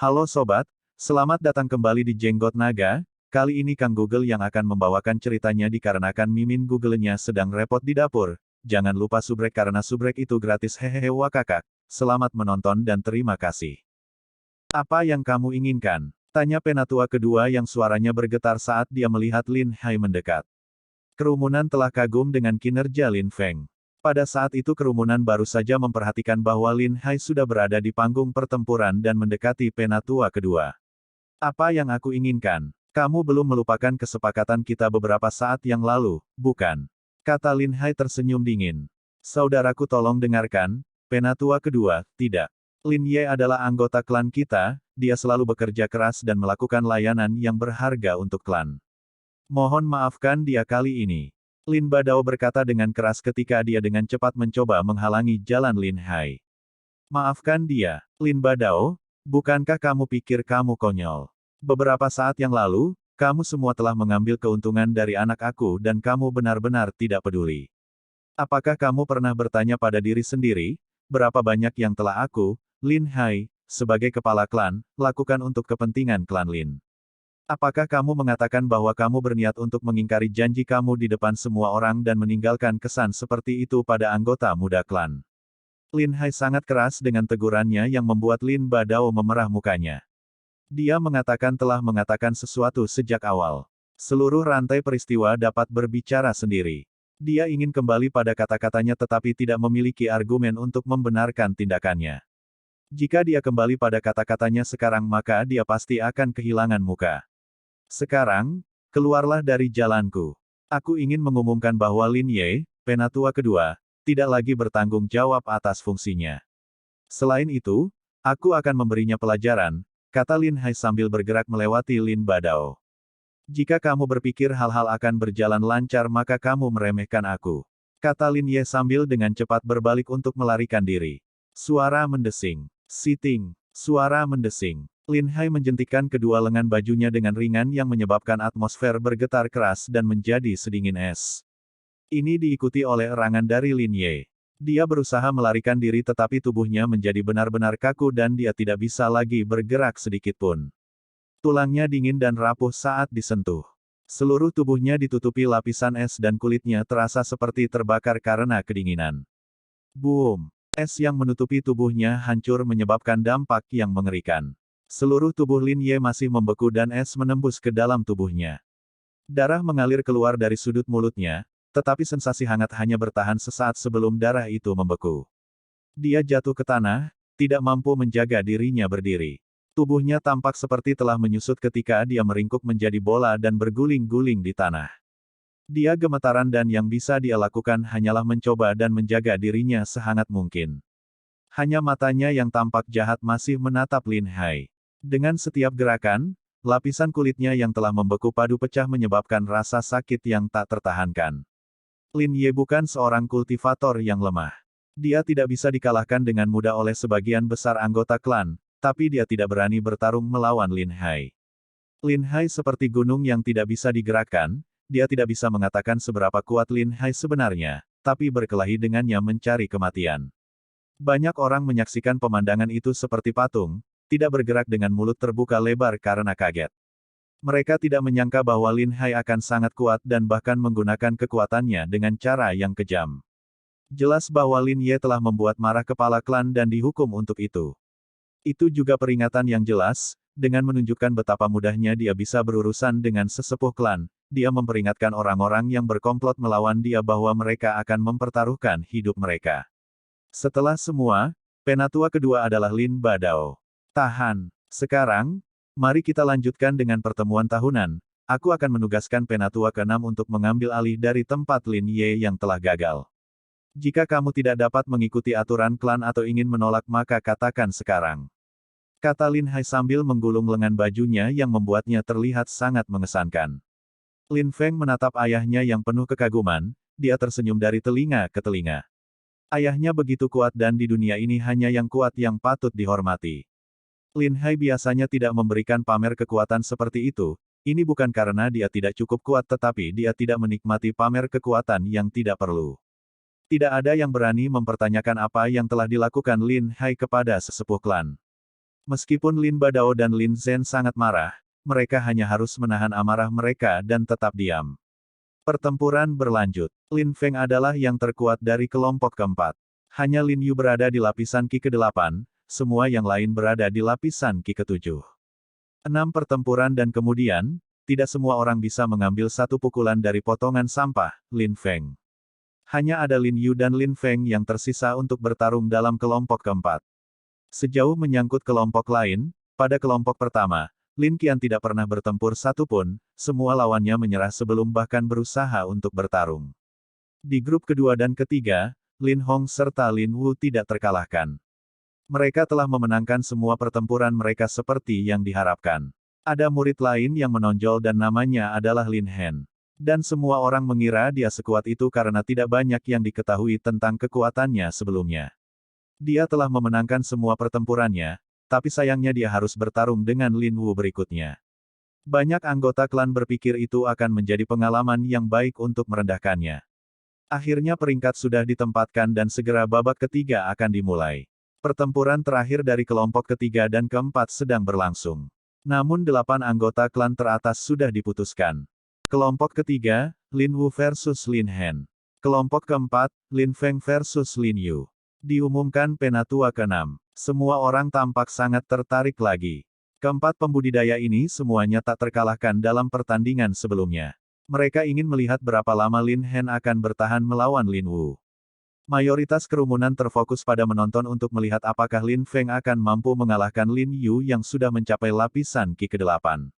Halo sobat, selamat datang kembali di Jenggot Naga. Kali ini Kang Google yang akan membawakan ceritanya dikarenakan Mimin Google-nya sedang repot di dapur. Jangan lupa subrek karena subrek itu gratis hehehe wakakak. Selamat menonton dan terima kasih. Apa yang kamu inginkan? Tanya penatua kedua yang suaranya bergetar saat dia melihat Lin Hai mendekat. Kerumunan telah kagum dengan kinerja Lin Feng. Pada saat itu kerumunan baru saja memperhatikan bahwa Lin Hai sudah berada di panggung pertempuran dan mendekati penatua kedua. Apa yang aku inginkan? Kamu belum melupakan kesepakatan kita beberapa saat yang lalu, bukan? Kata Lin Hai tersenyum dingin. Saudaraku tolong dengarkan, penatua kedua, tidak. Lin Ye adalah anggota klan kita, dia selalu bekerja keras dan melakukan layanan yang berharga untuk klan. Mohon maafkan dia kali ini. Lin Badao berkata dengan keras ketika dia dengan cepat mencoba menghalangi jalan Lin Hai. Maafkan dia, Lin Badao, bukankah kamu pikir kamu konyol? Beberapa saat yang lalu, kamu semua telah mengambil keuntungan dari anak aku dan kamu benar-benar tidak peduli. Apakah kamu pernah bertanya pada diri sendiri, berapa banyak yang telah aku, Lin Hai, sebagai kepala klan, lakukan untuk kepentingan klan Lin? Apakah kamu mengatakan bahwa kamu berniat untuk mengingkari janji kamu di depan semua orang dan meninggalkan kesan seperti itu pada anggota muda klan? Lin Hai sangat keras dengan tegurannya yang membuat Lin Badao memerah mukanya. Dia mengatakan telah mengatakan sesuatu sejak awal. Seluruh rantai peristiwa dapat berbicara sendiri. Dia ingin kembali pada kata-katanya tetapi tidak memiliki argumen untuk membenarkan tindakannya. Jika dia kembali pada kata-katanya sekarang maka dia pasti akan kehilangan muka. Sekarang, keluarlah dari jalanku. Aku ingin mengumumkan bahwa Lin Ye, penatua kedua, tidak lagi bertanggung jawab atas fungsinya. Selain itu, aku akan memberinya pelajaran, kata Lin Hai sambil bergerak melewati Lin Badao. Jika kamu berpikir hal-hal akan berjalan lancar maka kamu meremehkan aku. Kata Lin Ye sambil dengan cepat berbalik untuk melarikan diri. Suara mendesing. Sitting. Suara mendesing. Lin Hai menjentikkan kedua lengan bajunya dengan ringan yang menyebabkan atmosfer bergetar keras dan menjadi sedingin es. Ini diikuti oleh erangan dari Lin Ye. Dia berusaha melarikan diri tetapi tubuhnya menjadi benar-benar kaku dan dia tidak bisa lagi bergerak sedikit pun. Tulangnya dingin dan rapuh saat disentuh. Seluruh tubuhnya ditutupi lapisan es dan kulitnya terasa seperti terbakar karena kedinginan. Boom! Es yang menutupi tubuhnya hancur menyebabkan dampak yang mengerikan. Seluruh tubuh Lin Ye masih membeku dan es menembus ke dalam tubuhnya. Darah mengalir keluar dari sudut mulutnya, tetapi sensasi hangat hanya bertahan sesaat sebelum darah itu membeku. Dia jatuh ke tanah, tidak mampu menjaga dirinya berdiri. Tubuhnya tampak seperti telah menyusut ketika dia meringkuk menjadi bola dan berguling-guling di tanah. Dia gemetaran dan yang bisa dia lakukan hanyalah mencoba dan menjaga dirinya sehangat mungkin. Hanya matanya yang tampak jahat masih menatap Lin Hai. Dengan setiap gerakan, lapisan kulitnya yang telah membeku padu pecah menyebabkan rasa sakit yang tak tertahankan. Lin Ye bukan seorang kultivator yang lemah. Dia tidak bisa dikalahkan dengan mudah oleh sebagian besar anggota klan, tapi dia tidak berani bertarung melawan Lin Hai. Lin Hai seperti gunung yang tidak bisa digerakkan, dia tidak bisa mengatakan seberapa kuat Lin Hai sebenarnya, tapi berkelahi dengannya mencari kematian. Banyak orang menyaksikan pemandangan itu seperti patung, tidak bergerak dengan mulut terbuka lebar karena kaget. Mereka tidak menyangka bahwa Lin Hai akan sangat kuat dan bahkan menggunakan kekuatannya dengan cara yang kejam. Jelas bahwa Lin Ye telah membuat marah kepala klan dan dihukum untuk itu. Itu juga peringatan yang jelas, dengan menunjukkan betapa mudahnya dia bisa berurusan dengan sesepuh klan, dia memperingatkan orang-orang yang berkomplot melawan dia bahwa mereka akan mempertaruhkan hidup mereka. Setelah semua, penatua kedua adalah Lin Badao. Tahan. Sekarang, mari kita lanjutkan dengan pertemuan tahunan. Aku akan menugaskan penatua ke-6 untuk mengambil alih dari tempat Lin Ye yang telah gagal. Jika kamu tidak dapat mengikuti aturan klan atau ingin menolak maka katakan sekarang. Kata Lin Hai sambil menggulung lengan bajunya yang membuatnya terlihat sangat mengesankan. Lin Feng menatap ayahnya yang penuh kekaguman, dia tersenyum dari telinga ke telinga. Ayahnya begitu kuat dan di dunia ini hanya yang kuat yang patut dihormati. Lin Hai biasanya tidak memberikan pamer kekuatan seperti itu, ini bukan karena dia tidak cukup kuat tetapi dia tidak menikmati pamer kekuatan yang tidak perlu. Tidak ada yang berani mempertanyakan apa yang telah dilakukan Lin Hai kepada sesepuh klan. Meskipun Lin Badao dan Lin Zhen sangat marah, mereka hanya harus menahan amarah mereka dan tetap diam. Pertempuran berlanjut. Lin Feng adalah yang terkuat dari kelompok keempat. Hanya Lin Yu berada di lapisan Qi ke-8, semua yang lain berada di lapisan Qi ke-7. 6 pertempuran dan kemudian, tidak semua orang bisa mengambil satu pukulan dari potongan sampah, Lin Feng. Hanya ada Lin Yu dan Lin Feng yang tersisa untuk bertarung dalam kelompok keempat. Sejauh menyangkut kelompok lain, pada kelompok pertama, Lin Qian tidak pernah bertempur satupun, semua lawannya menyerah sebelum bahkan berusaha untuk bertarung. Di grup kedua dan ketiga, Lin Hong serta Lin Wu tidak terkalahkan. Mereka telah memenangkan semua pertempuran mereka seperti yang diharapkan. Ada murid lain yang menonjol dan namanya adalah Lin Hen. Dan semua orang mengira dia sekuat itu karena tidak banyak yang diketahui tentang kekuatannya sebelumnya. Dia telah memenangkan semua pertempurannya, tapi sayangnya dia harus bertarung dengan Lin Wu berikutnya. Banyak anggota klan berpikir itu akan menjadi pengalaman yang baik untuk merendahkannya. Akhirnya peringkat sudah ditempatkan dan segera babak ketiga akan dimulai. Pertempuran terakhir dari kelompok ketiga dan keempat sedang berlangsung. Namun 8 anggota klan teratas sudah diputuskan. Kelompok ketiga, Lin Wu versus Lin Hen. Kelompok keempat, Lin Feng versus Lin Yu. Diumumkan penatua ke-6. Semua orang tampak sangat tertarik lagi. Keempat pembudidaya ini semuanya tak terkalahkan dalam pertandingan sebelumnya. Mereka ingin melihat berapa lama Lin Hen akan bertahan melawan Lin Wu. Mayoritas kerumunan terfokus pada menonton untuk melihat apakah Lin Feng akan mampu mengalahkan Lin Yu yang sudah mencapai lapisan Qi ke-8.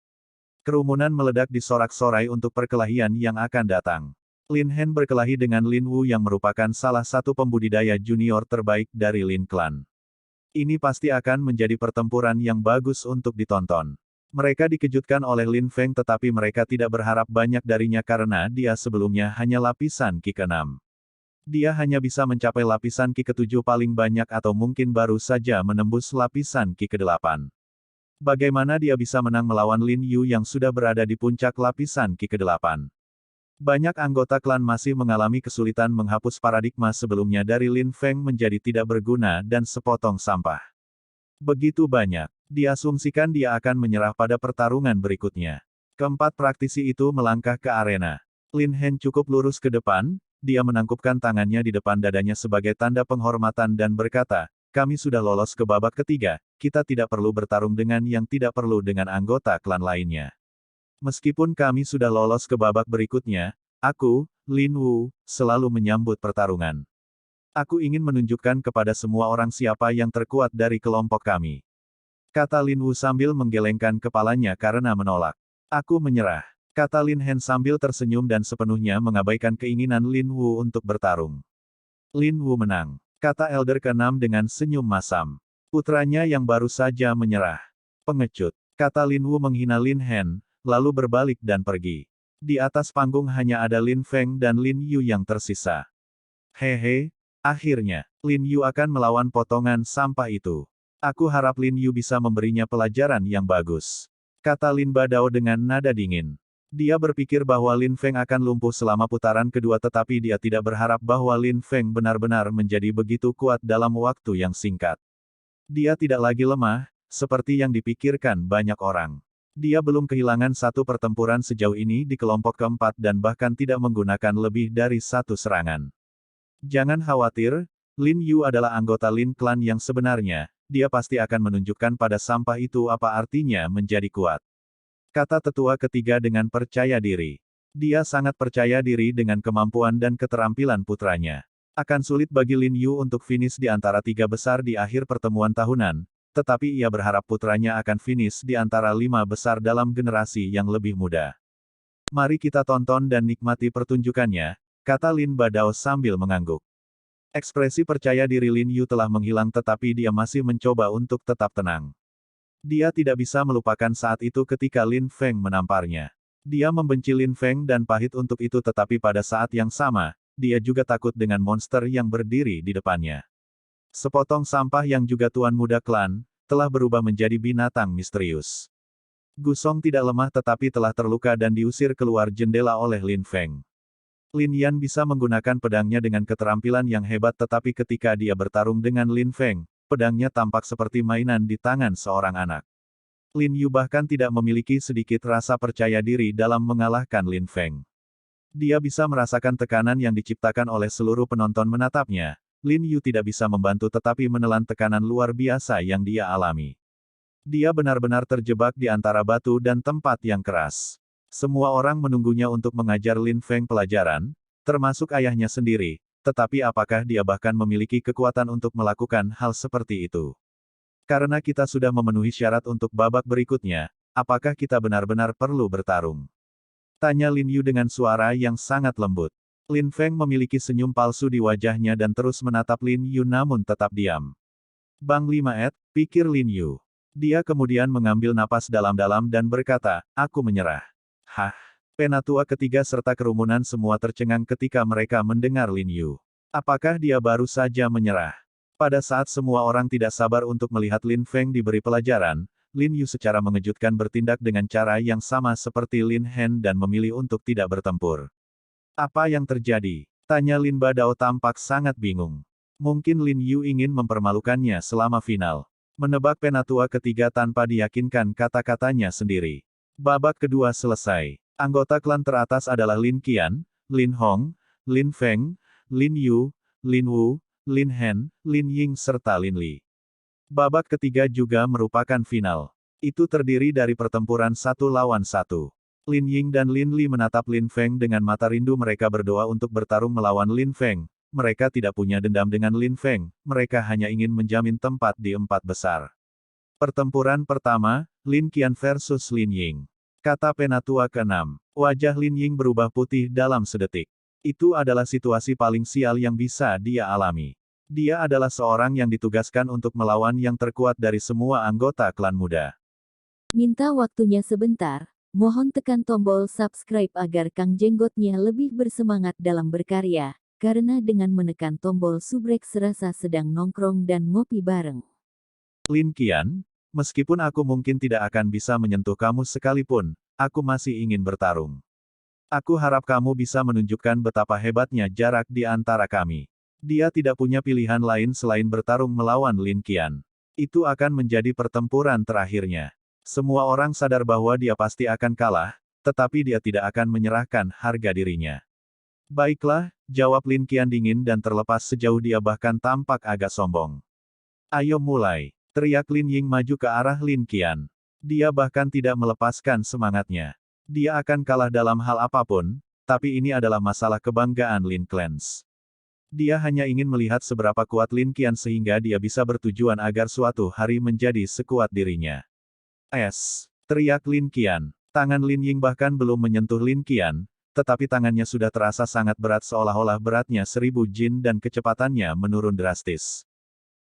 Kerumunan meledak di sorak-sorai untuk perkelahian yang akan datang. Lin Hen berkelahi dengan Lin Wu yang merupakan salah satu pembudidaya junior terbaik dari Lin Clan. Ini pasti akan menjadi pertempuran yang bagus untuk ditonton. Mereka dikejutkan oleh Lin Feng tetapi mereka tidak berharap banyak darinya karena dia sebelumnya hanya lapisan Qi ke-6. Dia hanya bisa mencapai lapisan Qi ke-7 paling banyak atau mungkin baru saja menembus lapisan Qi ke-8. Bagaimana dia bisa menang melawan Lin Yu yang sudah berada di puncak lapisan Qi ke-8? Banyak anggota klan masih mengalami kesulitan menghapus paradigma sebelumnya dari Lin Feng menjadi tidak berguna dan sepotong sampah. Begitu banyak. Diasumsikan dia akan menyerah pada pertarungan berikutnya. Keempat praktisi itu melangkah ke arena. Lin Hen cukup lurus ke depan, dia menangkupkan tangannya di depan dadanya sebagai tanda penghormatan dan berkata, kami sudah lolos ke babak ketiga, kita tidak perlu bertarung dengan yang tidak perlu dengan anggota klan lainnya. Meskipun kami sudah lolos ke babak berikutnya, aku, Lin Wu, selalu menyambut pertarungan. Aku ingin menunjukkan kepada semua orang siapa yang terkuat dari kelompok kami. Kata Lin Wu sambil menggelengkan kepalanya karena menolak. Aku menyerah. Kata Lin Hen sambil tersenyum dan sepenuhnya mengabaikan keinginan Lin Wu untuk bertarung. Lin Wu menang. Kata Elder ke-6 dengan senyum masam. Putranya yang baru saja menyerah. Pengecut. Kata Lin Wu menghina Lin Hen, lalu berbalik dan pergi. Di atas panggung hanya ada Lin Feng dan Lin Yu yang tersisa. Hehe, akhirnya, Lin Yu akan melawan potongan sampah itu. Aku harap Lin Yu bisa memberinya pelajaran yang bagus. Kata Lin Badao dengan nada dingin. Dia berpikir bahwa Lin Feng akan lumpuh selama putaran kedua tetapi dia tidak berharap bahwa Lin Feng benar-benar menjadi begitu kuat dalam waktu yang singkat. Dia tidak lagi lemah, seperti yang dipikirkan banyak orang. Dia belum kehilangan satu pertempuran sejauh ini di kelompok keempat dan bahkan tidak menggunakan lebih dari satu serangan. Jangan khawatir, Lin Yu adalah anggota Lin Clan yang sebenarnya, dia pasti akan menunjukkan pada sampah itu apa artinya menjadi kuat. Kata tetua ketiga dengan percaya diri. Dia sangat percaya diri dengan kemampuan dan keterampilan putranya. Akan sulit bagi Lin Yu untuk finish di antara 3 besar di akhir pertemuan tahunan, tetapi ia berharap putranya akan finish di antara 5 besar dalam generasi yang lebih muda. Mari kita tonton dan nikmati pertunjukannya, kata Lin Badao sambil mengangguk. Ekspresi percaya diri Lin Yu telah menghilang tetapi dia masih mencoba untuk tetap tenang. Dia tidak bisa melupakan saat itu ketika Lin Feng menamparnya. Dia membenci Lin Feng dan pahit untuk itu tetapi pada saat yang sama, dia juga takut dengan monster yang berdiri di depannya. Sepotong sampah yang juga tuan muda klan, telah berubah menjadi binatang misterius. Gusong tidak lemah tetapi telah terluka dan diusir keluar jendela oleh Lin Feng. Lin Yan bisa menggunakan pedangnya dengan keterampilan yang hebat tetapi ketika dia bertarung dengan Lin Feng, pedangnya tampak seperti mainan di tangan seorang anak. Lin Yu bahkan tidak memiliki sedikit rasa percaya diri dalam mengalahkan Lin Feng. Dia bisa merasakan tekanan yang diciptakan oleh seluruh penonton menatapnya. Lin Yu tidak bisa membantu tetapi menelan tekanan luar biasa yang dia alami. Dia benar-benar terjebak di antara batu dan tempat yang keras. Semua orang menunggunya untuk mengajar Lin Feng pelajaran, termasuk ayahnya sendiri, tetapi apakah dia bahkan memiliki kekuatan untuk melakukan hal seperti itu? Karena kita sudah memenuhi syarat untuk babak berikutnya, apakah kita benar-benar perlu bertarung? Tanya Lin Yu dengan suara yang sangat lembut. Lin Feng memiliki senyum palsu di wajahnya dan terus menatap Lin Yu namun tetap diam. Bang 5 pikir Lin Yu. Dia kemudian mengambil napas dalam-dalam dan berkata, aku menyerah. Hah? Penatua ketiga serta kerumunan semua tercengang ketika mereka mendengar Lin Yu. Apakah dia baru saja menyerah? Pada saat semua orang tidak sabar untuk melihat Lin Feng diberi pelajaran, Lin Yu secara mengejutkan bertindak dengan cara yang sama seperti Lin Hen dan memilih untuk tidak bertempur. Apa yang terjadi? Tanya Lin Badao tampak sangat bingung. Mungkin Lin Yu ingin mempermalukannya selama final. Menebak penatua ketiga tanpa diyakinkan kata-katanya sendiri. Babak kedua selesai. Anggota klan teratas adalah Lin Qian, Lin Hong, Lin Feng, Lin Yu, Lin Wu, Lin Hen, Lin Ying serta Lin Li. Babak ketiga juga merupakan final. Itu terdiri dari pertempuran 1 lawan 1. Lin Ying dan Lin Li menatap Lin Feng dengan mata rindu, mereka berdoa untuk bertarung melawan Lin Feng. Mereka tidak punya dendam dengan Lin Feng, mereka hanya ingin menjamin tempat di 4 besar. Pertempuran pertama, Lin Qian versus Lin Ying. Kata penatua ke-6. Wajah Lin Ying berubah putih dalam sedetik. Itu adalah situasi paling sial yang bisa dia alami. Dia adalah seorang yang ditugaskan untuk melawan yang terkuat dari semua anggota klan muda. Minta waktunya sebentar, mohon tekan tombol subscribe agar Kang Jenggotnya lebih bersemangat dalam berkarya, karena dengan menekan tombol subrek serasa sedang nongkrong dan ngopi bareng. Lin Qian, meskipun aku mungkin tidak akan bisa menyentuh kamu sekalipun, aku masih ingin bertarung. Aku harap kamu bisa menunjukkan betapa hebatnya jarak di antara kami. Dia tidak punya pilihan lain selain bertarung melawan Lin Qian. Itu akan menjadi pertempuran terakhirnya. Semua orang sadar bahwa dia pasti akan kalah, tetapi dia tidak akan menyerahkan harga dirinya. Baiklah, jawab Lin Qian dingin dan terlepas sejauh dia bahkan tampak agak sombong. Ayo mulai, teriak Lin Ying maju ke arah Lin Qian. Dia bahkan tidak melepaskan semangatnya. Dia akan kalah dalam hal apapun, tapi ini adalah masalah kebanggaan Lin Clans. Dia hanya ingin melihat seberapa kuat Lin Qian sehingga dia bisa bertujuan agar suatu hari menjadi sekuat dirinya. Teriak Lin Qian. Tangan Lin Ying bahkan belum menyentuh Lin Qian, tetapi tangannya sudah terasa sangat berat seolah-olah beratnya 1000 jin dan kecepatannya menurun drastis.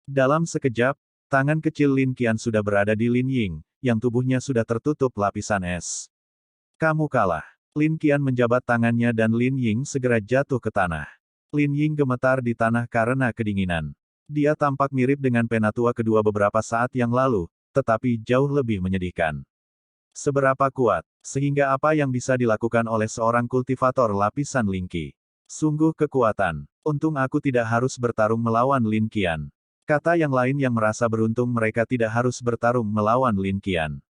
Dalam sekejap, tangan kecil Lin Qian sudah berada di Lin Ying, yang tubuhnya sudah tertutup lapisan es. Kamu kalah. Lin Qian menjabat tangannya dan Lin Ying segera jatuh ke tanah. Lin Ying gemetar di tanah karena kedinginan. Dia tampak mirip dengan penatua kedua beberapa saat yang lalu, tetapi jauh lebih menyedihkan. Seberapa kuat, sehingga apa yang bisa dilakukan oleh seorang kultivator lapisan Lingqi. Sungguh kekuatan. Untung aku tidak harus bertarung melawan Lin Qian. Kata yang lain yang merasa beruntung mereka tidak harus bertarung melawan Lin Qian.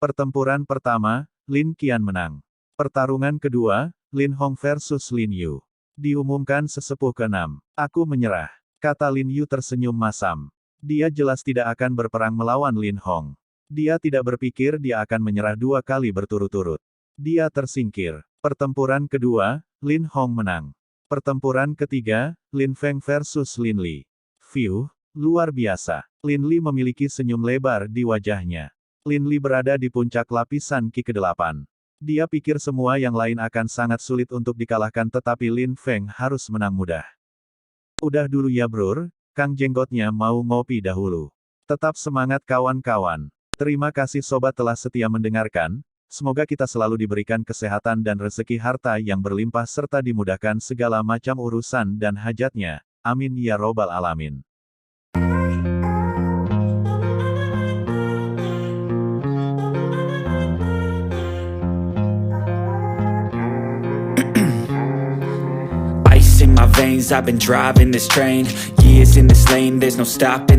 Pertempuran pertama, Lin Qian menang. Pertarungan kedua, Lin Hong versus Lin Yu. Diumumkan sesepuh ke-6. Aku menyerah. Kata Lin Yu tersenyum masam. Dia jelas tidak akan berperang melawan Lin Hong. Dia tidak berpikir dia akan menyerah 2 kali berturut-turut. Dia tersingkir. Pertempuran kedua, Lin Hong menang. Pertempuran ketiga, Lin Feng versus Lin Li. Fiuh, luar biasa. Lin Li memiliki senyum lebar di wajahnya. Lin Li berada di puncak lapisan Qi ke-8. Dia pikir semua yang lain akan sangat sulit untuk dikalahkan tetapi Lin Feng harus menang mudah. Udah dulu ya Brur, Kang Jenggotnya mau ngopi dahulu. Tetap semangat kawan-kawan. Terima kasih sobat telah setia mendengarkan, semoga kita selalu diberikan kesehatan dan rezeki harta yang berlimpah serta dimudahkan segala macam urusan dan hajatnya. Amin ya robbal alamin. In my veins, I've been driving this train, years in this lane, there's no stopping.